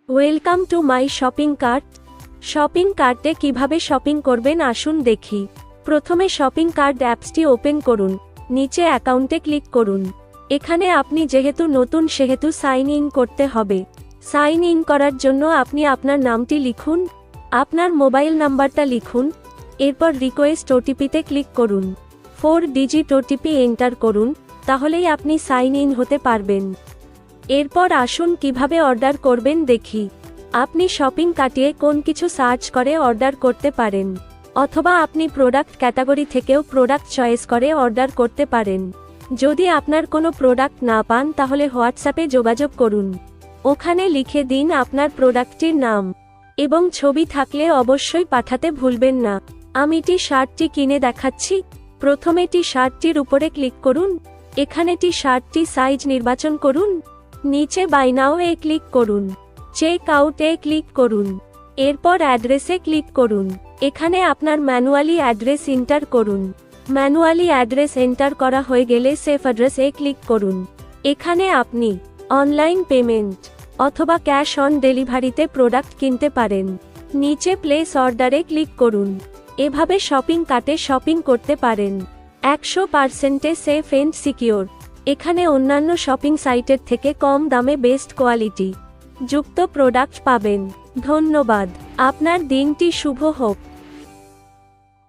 Welcome to my shopping cart. Shopping কার্টে কিভাবে shopping করবেন আসুন দেখি। প্রথমে শপিং কার্ট অ্যাপসটি ওপেন করুন। নিচে অ্যাকাউন্টে ক্লিক করুন। এখানে আপনি যেহেতু নতুন সেহেতু সাইন ইন করতে হবে। সাইন ইন করার জন্য আপনি আপনার নামটি লিখুন, আপনার মোবাইল নাম্বারটা লিখুন, এরপর রিকোয়েস্ট ওটিপিতে ক্লিক করুন। 4 ডিজিট ওটিপি এন্টার করুন, তাহলেই আপনি সাইন ইন হতে পারবেন। এরপর আসুন কিভাবে অর্ডার করবেন দেখি। আপনি শপিং কার্টে কোন কিছু সার্চ করে অর্ডার করতে পারেন, অথবা আপনি প্রোডাক্ট ক্যাটাগরি থেকেও প্রোডাক্ট চয়েস করে অর্ডার করতে পারেন। যদি আপনার কোনো প্রোডাক্ট না পান তাহলে হোয়াটসঅ্যাপে যোগাযোগ করুন। ওখানে লিখে দিন আপনার প্রোডাক্টটির নাম এবং ছবি থাকলে অবশ্যই পাঠাতে ভুলবেন না। আমি টি শার্টটি কিনে দেখাচ্ছি। প্রথমে টি শার্টটির উপরে ক্লিক করুন। এখানে টি শার্টটি সাইজ নির্বাচন করুন। নিচে বাই নাও এ ক্লিক করুন। চেক আউট এ ক্লিক করুন। এরপর অ্যাড্রেসে ক্লিক করুন। এখানে আপনার ম্যানুয়ালি অ্যাড্রেস এন্টার করুন। ম্যানুয়ালি অ্যাড্রেস এন্টার করা হয়ে গেলে সেভ অ্যাড্রেস এ ক্লিক করুন। এখানে আপনি অনলাইন পেমেন্ট অথবা ক্যাশ অন ডেলিভারিতে প্রোডাক্ট কিনতে পারেন। নিচে প্লেস অর্ডারে ক্লিক করুন। এভাবে শপিং কার্টে শপিং করতে পারেন। 100% সেফ এন্ড সিকিউর। এখানে অন্যান্য শপিং সাইটের থেকে কম দামে বেস্ট কোয়ালিটি যুক্ত প্রোডাক্ট পাবেন। ধন্যবাদ। আপনার দিনটি শুভ হোক।